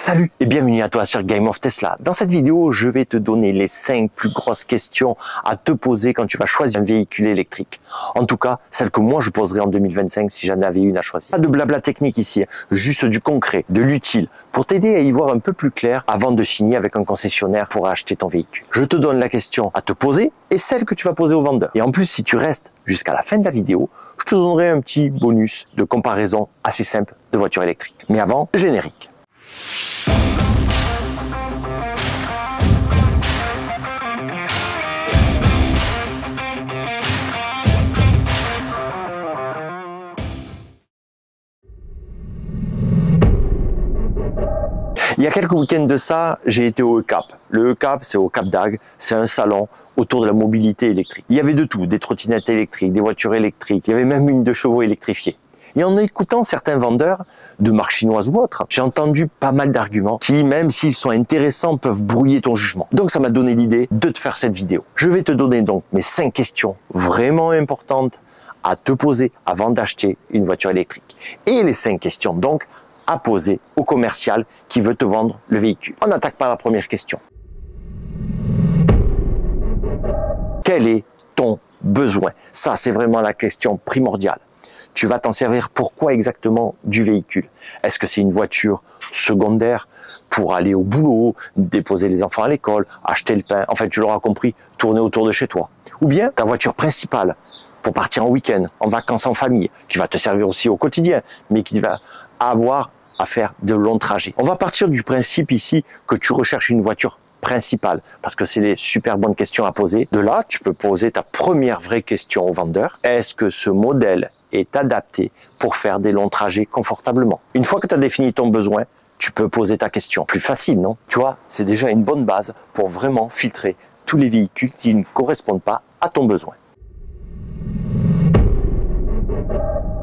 Salut et bienvenue à toi sur Game of Tesla. Dans cette vidéo, je vais te donner les 5 plus grosses questions à te poser quand tu vas choisir un véhicule électrique. En tout cas, celles que moi je poserai en 2025 si j'en avais une à choisir. Pas de blabla technique ici, juste du concret, de l'utile, pour t'aider à y voir un peu plus clair avant de signer avec un concessionnaire pour acheter ton véhicule. Je te donne la question à te poser et celle que tu vas poser au vendeur. Et en plus, si tu restes jusqu'à la fin de la vidéo, je te donnerai un petit bonus de comparaison assez simple de voitures électriques. Mais avant, générique. Il y a quelques week-ends de ça, j'ai été au E-Cap. Le E-Cap, c'est au Cap d'Agde, c'est un salon autour de la mobilité électrique. Il y avait de tout, des trottinettes électriques, des voitures électriques, il y avait même une 2 chevaux électrifiée. Et en écoutant certains vendeurs de marques chinoises ou autres, j'ai entendu pas mal d'arguments qui, même s'ils sont intéressants, peuvent brouiller ton jugement. Donc ça m'a donné l'idée de te faire cette vidéo. Je vais te donner donc mes 5 questions vraiment importantes à te poser avant d'acheter une voiture électrique. Et les 5 questions donc à poser au commercial qui veut te vendre le véhicule. On n'attaque pas la première question. Quel est ton besoin? Ça, c'est vraiment la question primordiale. Tu vas t'en servir pourquoi exactement du véhicule? Est-ce que c'est une voiture secondaire pour aller au boulot, déposer les enfants à l'école, acheter le pain, en fait tu l'auras compris, tourner autour de chez toi? Ou bien ta voiture principale pour partir en week-end, en vacances en famille, qui va te servir aussi au quotidien, mais qui va avoir à faire de longs trajets. On va partir du principe ici que tu recherches une voiture principale, parce que c'est des super bonnes questions à poser. De là, tu peux poser ta première vraie question au vendeur. Est-ce que ce modèle est adapté pour faire des longs trajets confortablement? Une fois que tu as défini ton besoin, tu peux poser ta question. Plus facile, non? Tu vois, c'est déjà une bonne base pour vraiment filtrer tous les véhicules qui ne correspondent pas à ton besoin.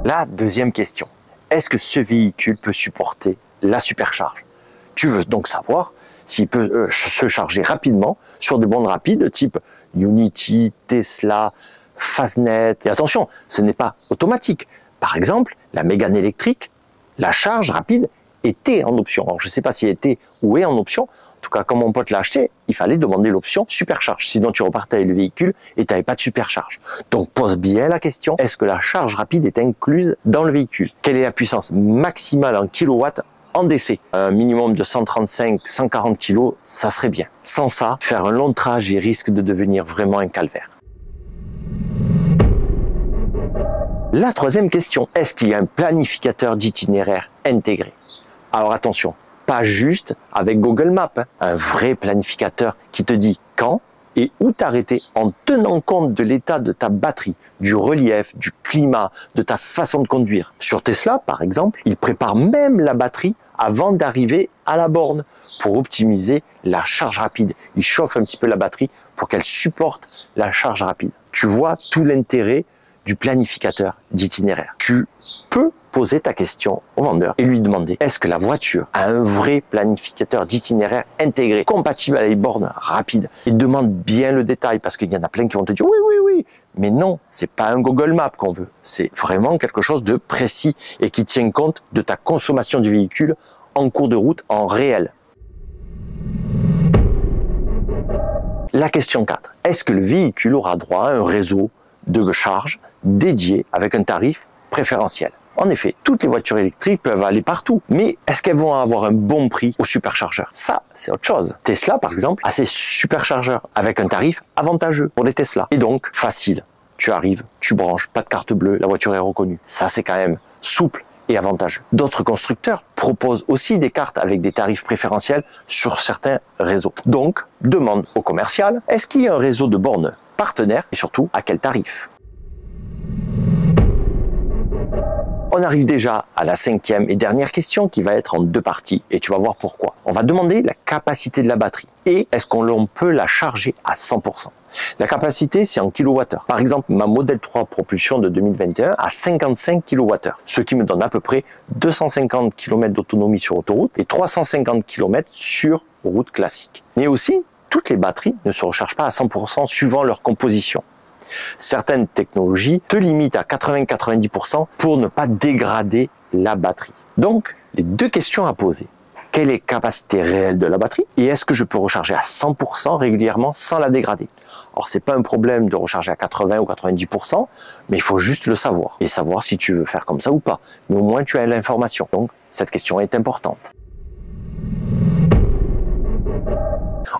La deuxième question. Est-ce que ce véhicule peut supporter la supercharge? Tu veux donc savoir s'il peut se charger rapidement sur des bornes rapides type Unity, Tesla, Fastnet. Et attention, ce n'est pas automatique. Par exemple, la Mégane électrique, la charge rapide était en option. Alors, je ne sais pas si elle était ou est en option. En tout cas, quand mon pote l'a acheté, il fallait demander l'option supercharge. Sinon, tu repartais avec le véhicule et tu n'avais pas de supercharge. Donc, pose bien la question, est-ce que la charge rapide est incluse dans le véhicule? Quelle est la puissance maximale en kilowatts en DC? Un minimum de 135-140 kg, ça serait bien. Sans ça, faire un long trajet risque de devenir vraiment un calvaire. La troisième question, est-ce qu'il y a un planificateur d'itinéraire intégré? Alors attention, pas juste avec Google Maps, hein. Un vrai planificateur qui te dit quand et où t'arrêter en tenant compte de l'état de ta batterie, du relief, du climat, de ta façon de conduire. Sur Tesla, par exemple, il prépare même la batterie avant d'arriver à la borne pour optimiser la charge rapide. Il chauffe un petit peu la batterie pour qu'elle supporte la charge rapide. Tu vois tout l'intérêt du planificateur d'itinéraire. Tu peux poser ta question au vendeur et lui demander est-ce que la voiture a un vrai planificateur d'itinéraire intégré, compatible avec les bornes rapides? Et demande bien le détail parce qu'il y en a plein qui vont te dire oui, mais non, c'est pas un Google Maps qu'on veut, c'est vraiment quelque chose de précis et qui tient compte de ta consommation du véhicule en cours de route, en réel. La question 4, est-ce que le véhicule aura droit à un réseau de charge dédié avec un tarif préférentiel? En effet, toutes les voitures électriques peuvent aller partout, mais est-ce qu'elles vont avoir un bon prix aux superchargeurs? Ça, c'est autre chose. Tesla, par exemple, a ses superchargeurs avec un tarif avantageux pour les Tesla. Et donc, facile. Tu arrives, tu branches, pas de carte bleue, la voiture est reconnue. Ça, c'est quand même souple et avantageux. D'autres constructeurs proposent aussi des cartes avec des tarifs préférentiels sur certains réseaux. Donc, demande au commercial, est-ce qu'il y a un réseau de bornes partenaires et surtout à quel tarif? On arrive déjà à la 5e et dernière question qui va être en 2 parties et tu vas voir pourquoi. On va demander la capacité de la batterie et est-ce qu'on peut la charger à 100%. La capacité, c'est en kWh. Par exemple, ma Model 3 Propulsion de 2021 a 55 kWh, ce qui me donne à peu près 250 km d'autonomie sur autoroute et 350 km sur route classique. Mais aussi, toutes les batteries ne se rechargent pas à 100% suivant leur composition. Certaines technologies te limitent à 80-90% pour ne pas dégrader la batterie. Donc, les 2 questions à poser. quelle est la capacité réelle de la batterie et est-ce que je peux recharger à 100% régulièrement sans la dégrader. Alors c'est pas un problème de recharger à 80 ou 90%, mais il faut juste le savoir et savoir si tu veux faire comme ça ou pas. Mais au moins tu as l'information. Donc cette question est importante.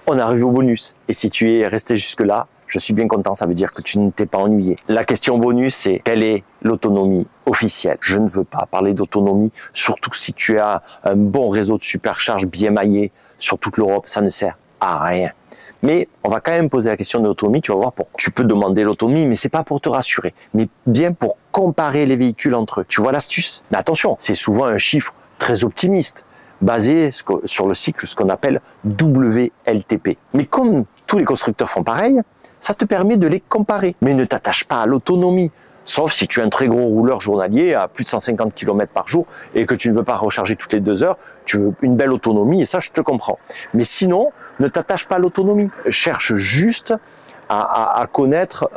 On arrive au bonus et si tu es resté jusque là, je suis bien content, ça veut dire que tu ne t'es pas ennuyé. La question bonus, c'est quelle est l'autonomie officielle? Je ne veux pas parler d'autonomie, surtout si tu as un bon réseau de supercharge bien maillé sur toute l'Europe, ça ne sert à rien. Mais on va quand même poser la question de l'autonomie, tu vas voir pourquoi. Tu peux demander l'autonomie, mais c'est pas pour te rassurer, mais bien pour comparer les véhicules entre eux. Tu vois l'astuce? Mais attention, c'est souvent un chiffre très optimiste, basé sur le cycle, ce qu'on appelle WLTP. Mais comme tous les constructeurs font pareil, ça te permet de les comparer. Mais ne t'attache pas à l'autonomie, sauf si tu es un très gros rouleur journalier à plus de 150 km par jour et que tu ne veux pas recharger toutes les 2 heures, tu veux une belle autonomie et ça je te comprends. Mais sinon, ne t'attache pas à l'autonomie. Cherche juste à connaître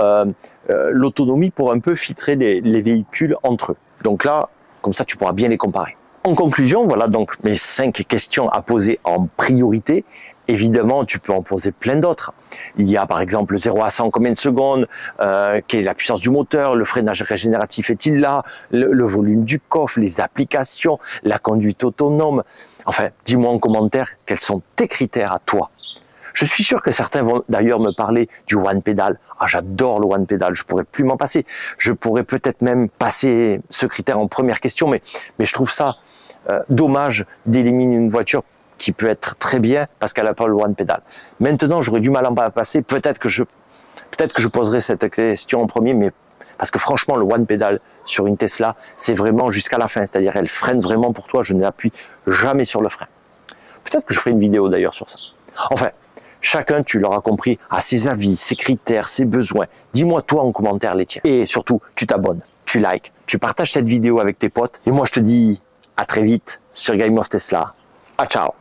l'autonomie pour un peu filtrer les véhicules entre eux. Donc là, comme ça tu pourras bien les comparer. En conclusion, voilà donc mes 5 questions à poser en priorité. Évidemment, tu peux en poser plein d'autres. Il y a par exemple le 0 à 100 combien de secondes, quelle est la puissance du moteur, le freinage régénératif est-il là, le volume du coffre, les applications, la conduite autonome. Enfin, dis-moi en commentaire quels sont tes critères à toi. Je suis sûr que certains vont d'ailleurs me parler du One Pedal. Ah, j'adore le One Pedal, je pourrais plus m'en passer. Je pourrais peut-être même passer ce critère en première question, mais je trouve ça dommage d'éliminer une voiture qui peut être très bien parce qu'elle n'a pas le One Pedal. Maintenant, j'aurais du mal à m'en passer. Peut-être que je poserai cette question en premier, mais parce que franchement, le One Pedal sur une Tesla, c'est vraiment jusqu'à la fin. C'est-à-dire, elle freine vraiment pour toi. Je n'appuie jamais sur le frein. Peut-être que je ferai une vidéo d'ailleurs sur ça. Enfin, chacun, tu l'auras compris, a ses avis, ses critères, ses besoins. Dis-moi toi en commentaire les tiens. Et surtout, tu t'abonnes, tu likes, tu partages cette vidéo avec tes potes. Et moi, je te dis à très vite sur Game of Tesla. Ah, ciao!